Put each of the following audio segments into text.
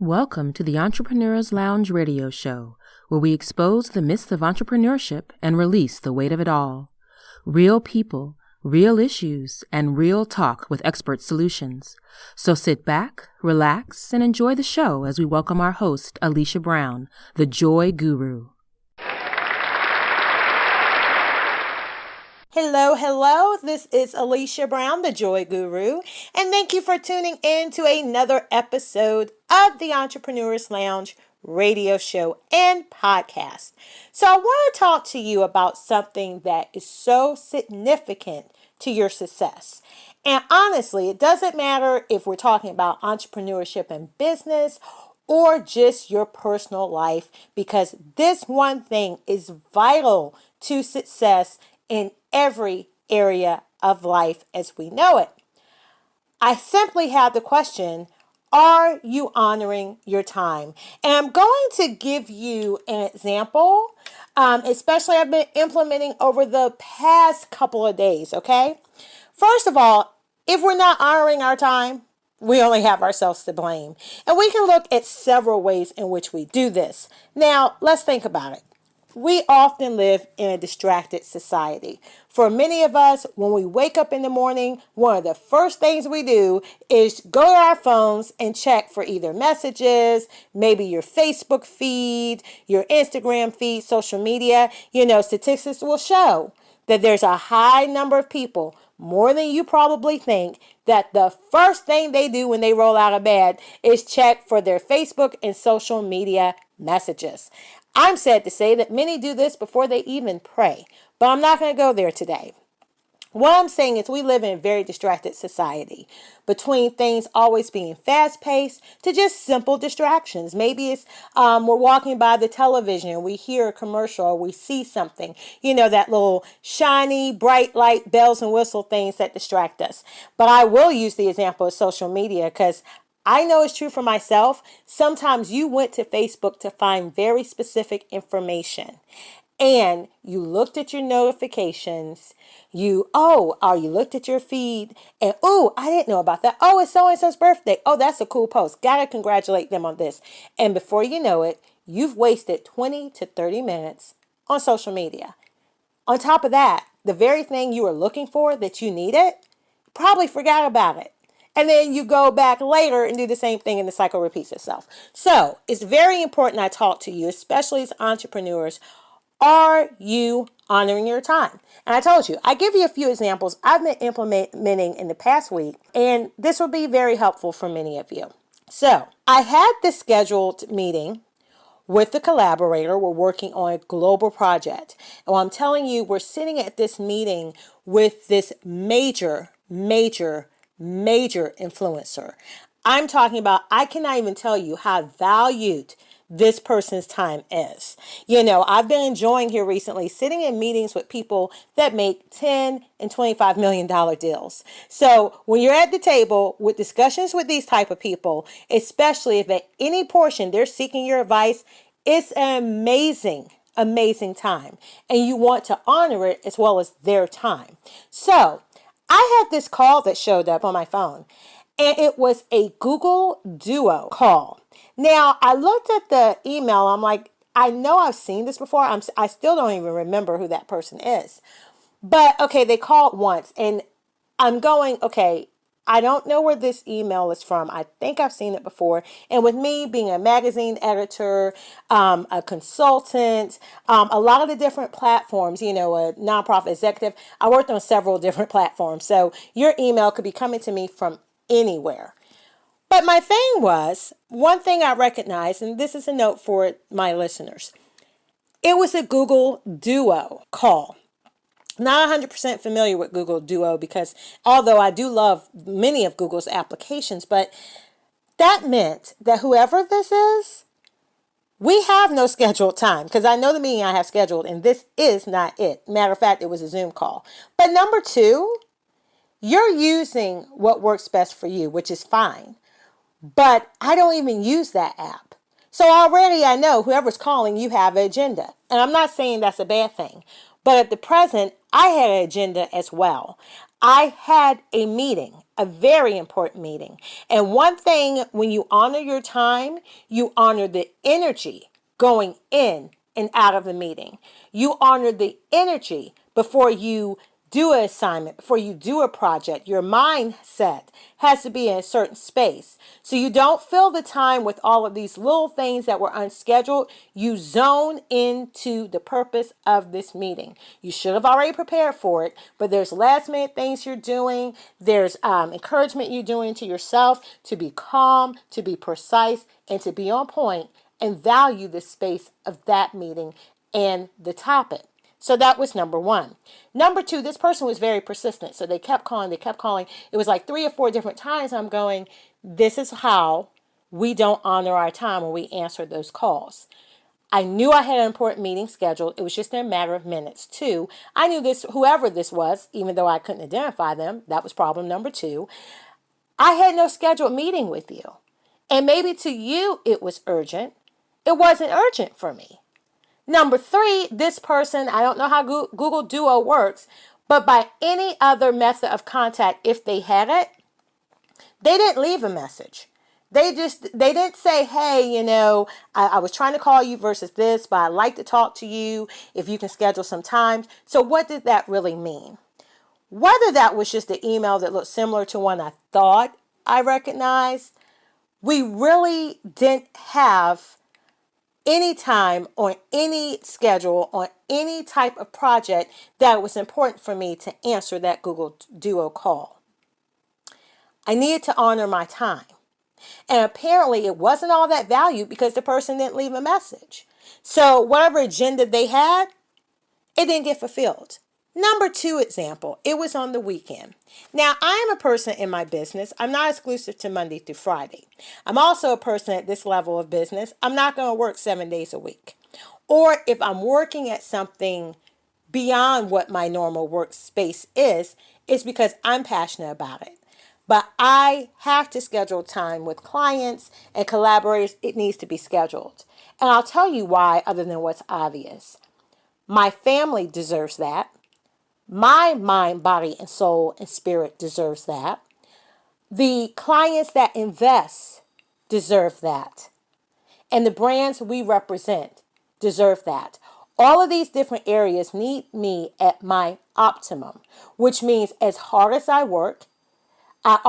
Welcome to the Entrepreneur's Lounge radio show, where we expose the myths of entrepreneurship and release the weight of it all. Real people, real issues, and real talk with expert solutions. So sit back, relax, and enjoy the show as we welcome our host, Alicia Brown, the Joy Guru. Hello. This is Alicia Brown, the Joy Guru, and thank you for tuning in to another episode of the Entrepreneur's Lounge radio show and podcast. So I want to talk to you about something that is so significant to your success. And honestly, it doesn't matter if we're talking about entrepreneurship and business or just your personal life, because this one thing is vital to success in every area of life as we know it. I simply have the question, are you honoring your time? And I'm going to give you an example, especially I've been implementing over the past couple of days, okay? First of all, if we're not honoring our time, we only have ourselves to blame. And we can look at several ways in which we do this. Now, let's think about it. We often live in a distracted society. For many of us, when we wake up in the morning, one of the first things we do is go to our phones and check for either messages, maybe your Facebook feed, your Instagram feed, social media. Statistics will show that there's a high number of people, more than you probably think, that the first thing they do when they roll out of bed is check for their Facebook and social media messages. I'm sad to say that many do this before they even pray, but I'm not going to go there today. What I'm saying is we live in a very distracted society, between things always being fast-paced to just simple distractions. Maybe it's we're walking by the television and we hear a commercial or we see something, that little shiny, bright light, bells and whistle things that distract us. But I will use the example of social media because I know it's true for myself. Sometimes you went to Facebook to find very specific information and you looked at your notifications. You looked at your feed and, I didn't know about that. Oh, it's so-and-so's birthday. Oh, that's a cool post. Gotta congratulate them on this. And before you know it, you've wasted 20 to 30 minutes on social media. On top of that, the very thing you were looking for that you needed, probably forgot about it. And then you go back later and do the same thing and the cycle repeats itself. So it's very important I talk to you, especially as entrepreneurs. Are you honoring your time? And I told you, I give you a few examples I've been implementing in the past week, and this will be very helpful for many of you. So I had this scheduled meeting with the collaborator. We're working on a global project. And I'm telling you, we're sitting at this meeting with this major influencer. I'm talking about, I cannot even tell you how valued this person's time is. I've been enjoying here recently sitting in meetings with people that make $10 and $25 million deals. So when you're at the table with discussions with these type of people, especially if at any portion they're seeking your advice, it's an amazing time. And you want to honor it as well as their time. So I had this call that showed up on my phone, and it was a Google Duo call. Now, I looked at the email. I'm like, I know I've seen this before. I still don't even remember who that person is. But, okay, they called once, and I'm going, okay, I don't know where this email is from. I think I've seen it before. And with me being a magazine editor, a consultant, a lot of the different platforms, a nonprofit executive, I worked on several different platforms. So your email could be coming to me from anywhere. But my thing was, one thing I recognized, and this is a note for my listeners, it was a Google Duo call. Not 100% familiar with Google Duo because although I do love many of Google's applications, but that meant that whoever this is, we have no scheduled time because I know the meeting I have scheduled and this is not it. Matter of fact, it was a Zoom call. But number two, you're using what works best for you, which is fine. But I don't even use that app. So already I know whoever's calling, you have an agenda. And I'm not saying that's a bad thing. But at the present, I had an agenda as well. I had a meeting, a very important meeting. And one thing, when you honor your time, you honor the energy going in and out of the meeting. You honor the energy before you do an assignment, before you do a project. Your mindset has to be in a certain space. So you don't fill the time with all of these little things that were unscheduled. You zone into the purpose of this meeting. You should have already prepared for it, but there's last minute things you're doing. There's encouragement you're doing to yourself to be calm, to be precise, and to be on point and value the space of that meeting and the topic. So that was number one. Number two, this person was very persistent. So they kept calling, they kept calling. It was like 3 or 4 different times. I'm going, this is how we don't honor our time when we answer those calls. I knew I had an important meeting scheduled. It was just in a matter of minutes. Two, I knew this, whoever this was, even though I couldn't identify them. That was problem number two. I had no scheduled meeting with you. And maybe to you it was urgent. It wasn't urgent for me. Number three, this person, I don't know how Google Duo works, but by any other method of contact, if they had it, they didn't leave a message. They didn't say, hey, I was trying to call you versus this, but I'd like to talk to you if you can schedule some time. So what did that really mean? Whether that was just an email that looked similar to one I thought I recognized, we really didn't have any time on any schedule on any type of project that was important for me to answer that Google Duo call. I needed to honor my time. And apparently it wasn't all that valued because the person didn't leave a message. So whatever agenda they had, it didn't get fulfilled. Number two example, it was on the weekend. Now, I am a person in my business. I'm not exclusive to Monday through Friday. I'm also a person at this level of business. I'm not going to work 7 days a week. Or if I'm working at something beyond what my normal workspace is, it's because I'm passionate about it. But I have to schedule time with clients and collaborators. It needs to be scheduled. And I'll tell you why, other than what's obvious. My family deserves that. My mind, body, and soul and spirit deserves that. The clients that invest deserve that. And the brands we represent deserve that. All of these different areas need me at my optimum, which means as hard as I work, I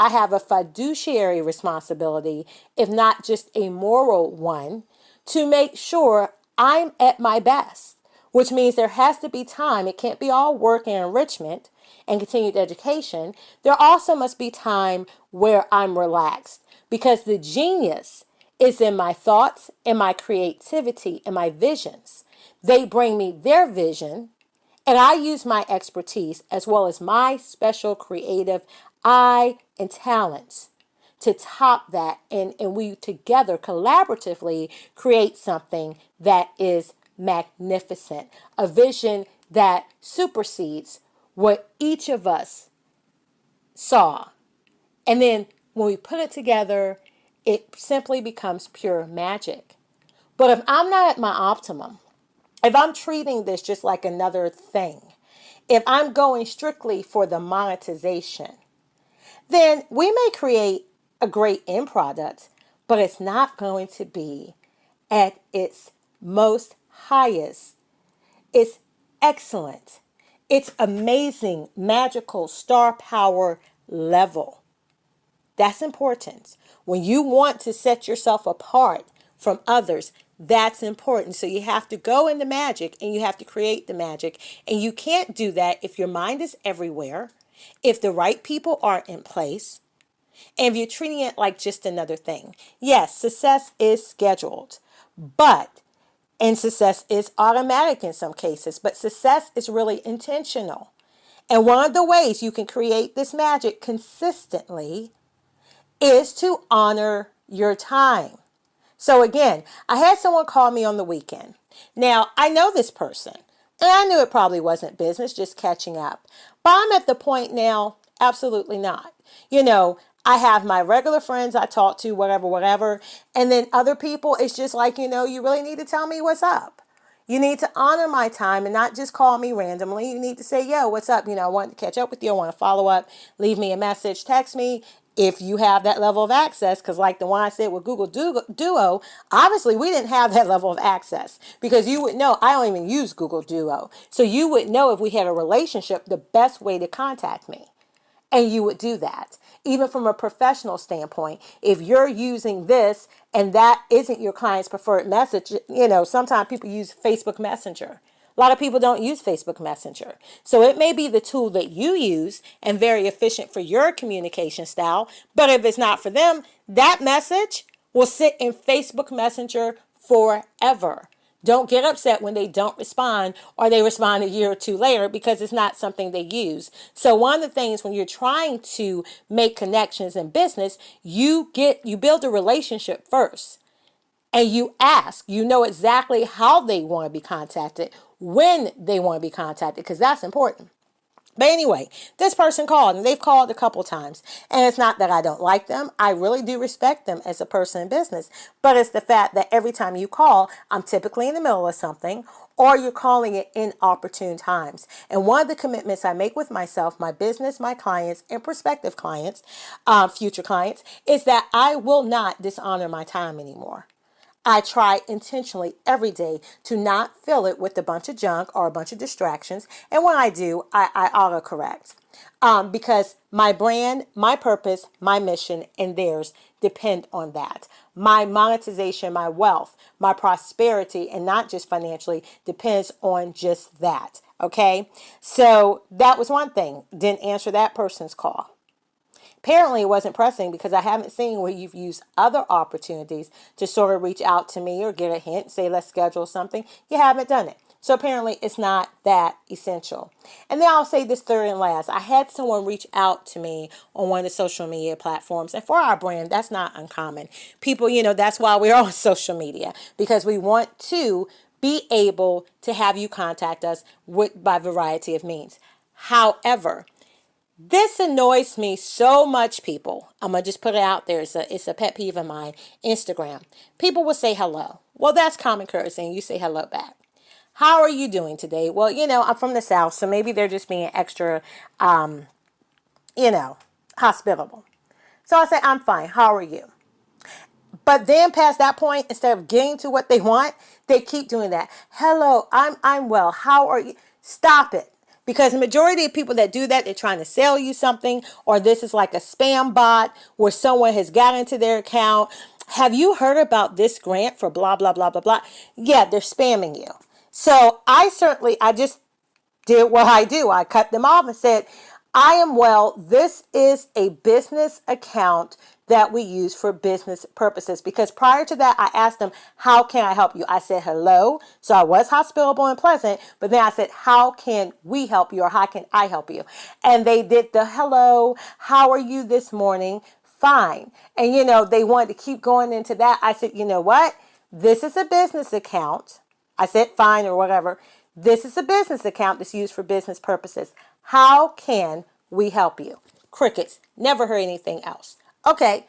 have a fiduciary responsibility, if not just a moral one, to make sure I'm at my best, which means there has to be time. It can't be all work and enrichment and continued education. There also must be time where I'm relaxed because the genius is in my thoughts and my creativity and my visions. They bring me their vision. And I use my expertise as well as my special creative eye and talents to top that. And we together collaboratively create something that is magnificent. A vision that supersedes what each of us saw. And then when we put it together, it simply becomes pure magic. But if I'm not at my optimum, if I'm treating this just like another thing, if I'm going strictly for the monetization, then we may create a great end product, but it's not going to be at its most highest. It's excellent. It's amazing, magical, star power level. That's important. When you want to set yourself apart from others, that's important. So you have to go in the magic and you have to create the magic. And you can't do that if your mind is everywhere, if the right people aren't in place, and if you're treating it like just another thing. Yes, success is scheduled, and success is automatic in some cases, but success is really intentional. And one of the ways you can create this magic consistently is to honor your time. So again, I had someone call me on the weekend. Now, I know this person, and I knew it probably wasn't business, just catching up. But I'm at the point now, absolutely not. I have my regular friends I talk to, whatever. And then other people, it's just like, you really need to tell me what's up. You need to honor my time and not just call me randomly. You need to say, yo, what's up? I want to catch up with you. I want to follow up. Leave me a message. Text me if you have that level of access. Because like the one I said with Google Duo, obviously we didn't have that level of access. Because you would know, I don't even use Google Duo. So you would know if we had a relationship, the best way to contact me. And you would do that. Even from a professional standpoint, if you're using this and that isn't your client's preferred message, sometimes people use Facebook Messenger. A lot of people don't use Facebook Messenger. So it may be the tool that you use and very efficient for your communication style. But if it's not for them, that message will sit in Facebook Messenger forever. Don't get upset when they don't respond or they respond a year or two later because it's not something they use. So one of the things when you're trying to make connections in business, you build a relationship first and you ask, you know exactly how they want to be contacted, when they want to be contacted, because that's important. But anyway, this person called, and they've called a couple times. And it's not that I don't like them. I really do respect them as a person in business. But it's the fact that every time you call, I'm typically in the middle of something, or you're calling it inopportune times. And one of the commitments I make with myself, my business, my clients, and prospective clients, future clients, is that I will not dishonor my time anymore. I try intentionally every day to not fill it with a bunch of junk or a bunch of distractions. And when I do, I autocorrect. Because my brand, my purpose, my mission, and theirs depend on that. My monetization, my wealth, my prosperity, and not just financially, depends on just that. Okay? So that was one thing. Didn't answer that person's call. Apparently it wasn't pressing because I haven't seen where you've used other opportunities to sort of reach out to me or get a hint, say let's schedule something. You haven't done it. So apparently it's not that essential. And then I'll say this third and last. I had someone reach out to me on one of the social media platforms. And for our brand, that's not uncommon. People, that's why we're on social media, because we want to be able to have you contact us by variety of means. However, this annoys me so much, people. I'm going to just put it out there. It's a pet peeve of mine. Instagram. People will say hello. Well, that's common courtesy, and you say hello back. How are you doing today? Well, I'm from the South, so maybe they're just being extra, hospitable. So I say, I'm fine. How are you? But then past that point, instead of getting to what they want, they keep doing that. Hello, I'm well. How are you? Stop it. Because the majority of people that do that, they're trying to sell you something, or this is like a spam bot where someone has got into their account. Have you heard about this grant for blah, blah, blah, blah, blah? Yeah, they're spamming you. So I just did what I do. I cut them off and said, I am well. This is a business account that we use for business purposes. Because prior to that, I asked them, how can I help you? I said, hello. So I was hospitable and pleasant, but then I said, how can we help you, or how can I help you? And they did the hello, how are you this morning? Fine. And, they wanted to keep going into that. I said, you know what? This is a business account. I said fine or whatever. This is a business account that's used for business purposes. How can we help you? Crickets. Never heard anything else. Okay,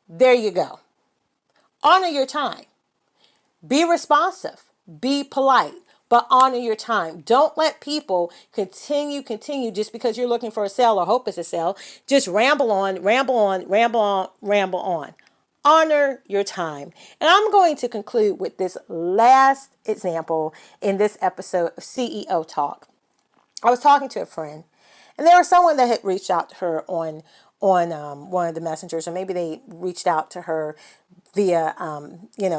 there you go. Honor your time. Be responsive. Be polite. But honor your time. Don't let people continue just because you're looking for a sale or hope it's a sale. Just ramble on, ramble on, ramble on, ramble on. Honor your time. And I'm going to conclude with this last example in this episode of CEO Talk. I was talking to a friend, and there was someone that had reached out to her on one of the messengers, or maybe they reached out to her via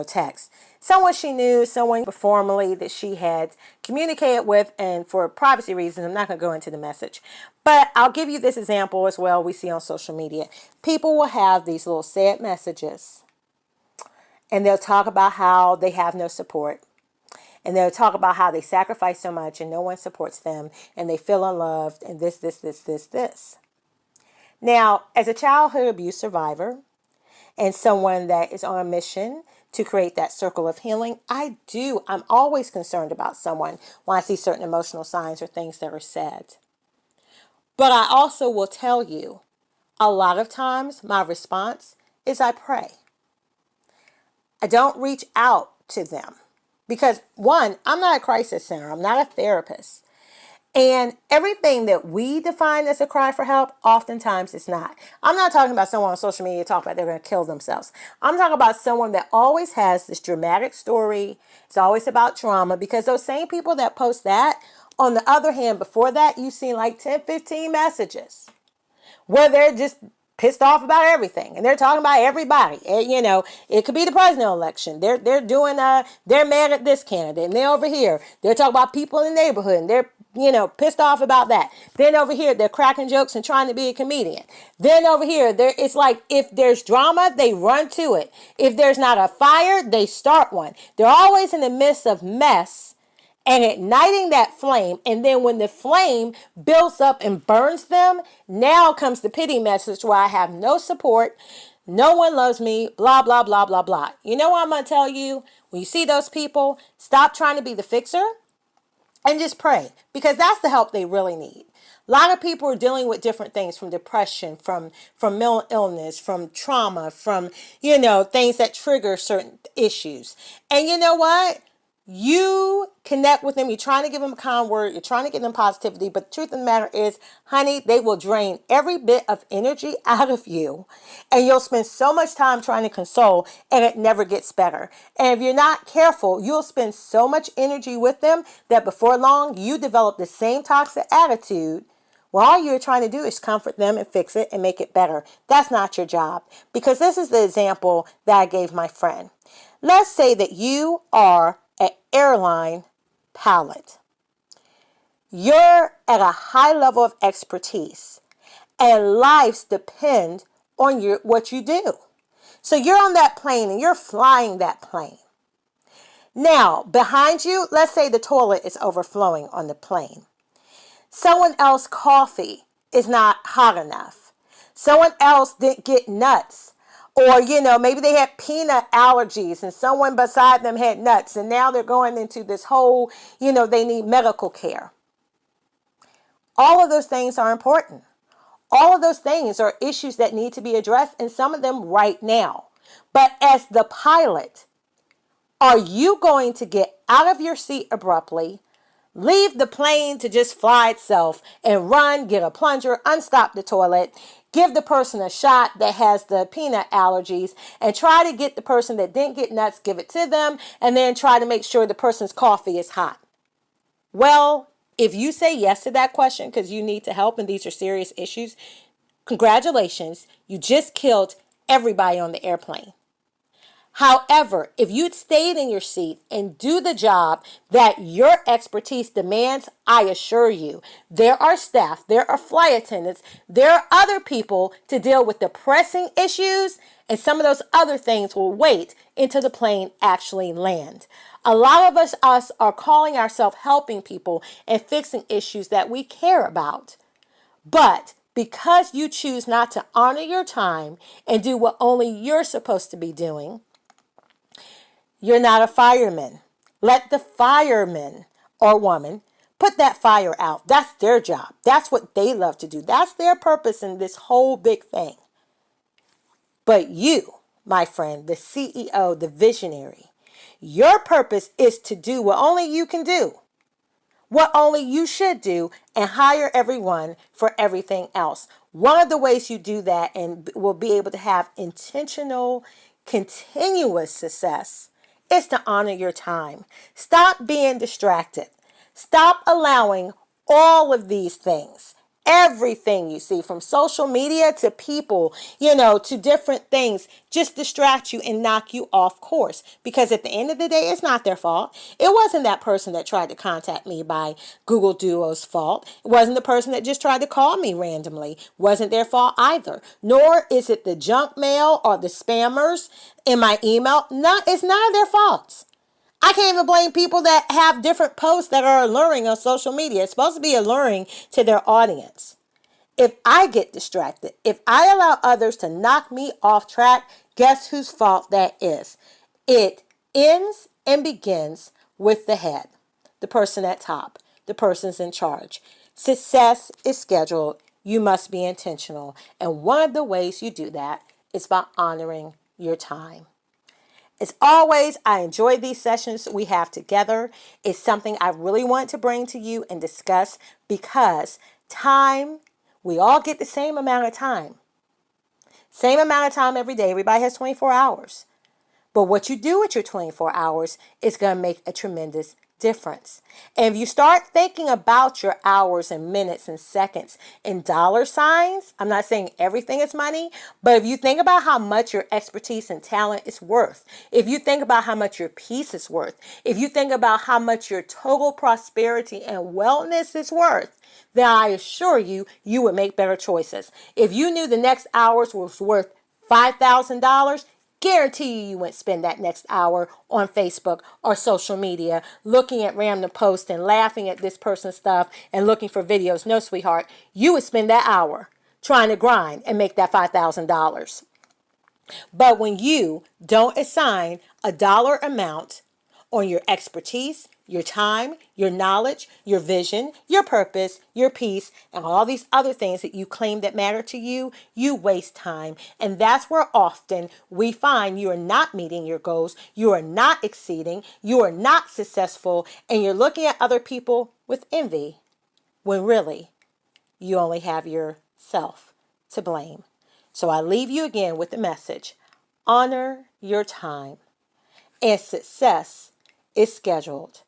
text. Someone she knew, someone formally that she had communicated with, and for privacy reasons, I'm not going to go into the message. But I'll give you this example as well. We see on social media, people will have these little sad messages, and they'll talk about how they have no support. And they'll talk about how they sacrifice so much and no one supports them and they feel unloved and this. Now, as a childhood abuse survivor and someone that is on a mission to create that circle of healing, I'm always concerned about someone when I see certain emotional signs or things that are said. But I also will tell you, a lot of times my response is I pray. I don't reach out to them. Because one, I'm not a crisis center. I'm not a therapist. And everything that we define as a cry for help, oftentimes it's not. I'm not talking about someone on social media talking about they're going to kill themselves. I'm talking about someone that always has this dramatic story. It's always about trauma, because those same people that post that, on the other hand, before that, you've seen like 10, 15 messages where they're just pissed off about everything and they're talking about everybody. And, it could be the presidential election. They're doing they're mad at this candidate, and they're over here they're talking about people in the neighborhood, and they're pissed off about that. Then over here they're cracking jokes and trying to be a comedian. Then over here it's like, if there's drama, they run to it. If there's not a fire, they start one. They're always in the midst of mess and igniting that flame. And then when the flame builds up and burns them, now comes the pity message where I have no support, no one loves me, blah, blah, blah, blah, blah. You know what I'm going to tell you? When you see those people, stop trying to be the fixer and just pray, because that's the help they really need. A lot of people are dealing with different things, from depression, from mental illness, from trauma, from, things that trigger certain issues. And you know what? You connect with them. You're trying to give them a kind word. You're trying to give them positivity. But the truth of the matter is, honey, they will drain every bit of energy out of you. And you'll spend so much time trying to console, and it never gets better. And if you're not careful, you'll spend so much energy with them that before long, you develop the same toxic attitude. Well, all you're trying to do is comfort them and fix it and make it better. That's not your job. Because this is the example that I gave my friend. Let's say that you are an airline pilot. You're at a high level of expertise, and lives depend on what you do. So you're on that plane and you're flying that plane. Now, behind you, let's say the toilet is overflowing on the plane. Someone else's coffee is not hot enough. Someone else didn't get nuts. Or, maybe they had peanut allergies and someone beside them had nuts, and now they're going into this whole, they need medical care. All of those things are important. All of those things are issues that need to be addressed, and some of them right now. But as the pilot, are you going to get out of your seat abruptly, leave the plane to just fly itself, and run, get a plunger, unstop the toilet, give the person a shot that has the peanut allergies, and try to get the person that didn't get nuts, give it to them, and then try to make sure the person's coffee is hot? Well, if you say yes to that question because you need to help and these are serious issues, congratulations, you just killed everybody on the airplane. However, if you'd stayed in your seat and do the job that your expertise demands, I assure you, there are staff, there are flight attendants, there are other people to deal with the pressing issues, and some of those other things will wait until the plane actually lands. A lot of us are calling ourselves helping people and fixing issues that we care about. But because you choose not to honor your time and do what only you're supposed to be doing, you're not a fireman. Let the fireman or woman put that fire out. That's their job. That's what they love to do. That's their purpose in this whole big thing. But you, my friend, the CEO, the visionary, your purpose is to do what only you can do, what only you should do, and hire everyone for everything else. One of the ways you do that and will be able to have intentional, continuous success is to honor your time. Stop being distracted. Stop allowing all of these things, everything you see from social media to people, to different things, just distract you and knock you off course. Because at the end of the day, it's not their fault. It wasn't that person that tried to contact me by Google Duo's fault. It wasn't the person that just tried to call me randomly. It wasn't their fault either. Nor is it the junk mail or the spammers in my email. No, it's none of their faults. I can't even blame people that have different posts that are alluring on social media. It's supposed to be alluring to their audience. If I get distracted, if I allow others to knock me off track, guess whose fault that is? It ends and begins with the head, the person at top, the person's in charge. Success is scheduled. You must be intentional. And one of the ways you do that is by honoring your time. As always, I enjoy these sessions we have together. It's something I really want to bring to you and discuss because time, we all get the same amount of time. Same amount of time every day. Everybody has 24 hours. But what you do with your 24 hours is going to make a tremendous difference. And if you start thinking about your hours and minutes and seconds in dollar signs, I'm not saying everything is money, but if you think about how much your expertise and talent is worth, if you think about how much your peace is worth, if you think about how much your total prosperity and wellness is worth, then I assure you, you would make better choices. If you knew the next hours was worth $5,000, guarantee you wouldn't spend that next hour on Facebook or social media looking at random posts and laughing at this person's stuff and looking for videos. No, sweetheart, you would spend that hour trying to grind and make that $5,000. But when you don't assign a dollar amount on your expertise, your time, your knowledge, your vision, your purpose, your peace, and all these other things that you claim that matter to you, you waste time. And that's where often we find you are not meeting your goals, you are not exceeding, you are not successful, and you're looking at other people with envy when really you only have yourself to blame. So I leave you again with the message: honor your time, and success is scheduled.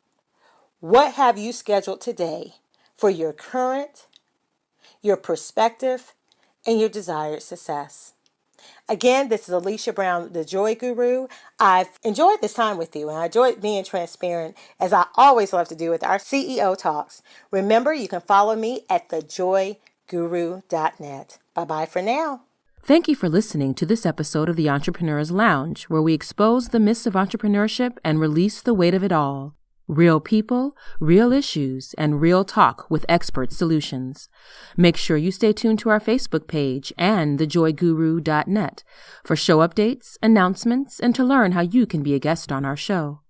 What have you scheduled today for your current, your perspective, and your desired success? Again, this is Alicia Brown, the Joy Guru. I've enjoyed this time with you, and I enjoyed being transparent, as I always love to do with our CEO Talks. Remember, you can follow me at thejoyguru.net. Bye-bye for now. Thank you for listening to this episode of the Entrepreneur's Lounge, where we expose the myths of entrepreneurship and release the weight of it all. Real people, real issues, and real talk with expert solutions. Make sure you stay tuned to our Facebook page and thejoyguru.net for show updates, announcements, and to learn how you can be a guest on our show.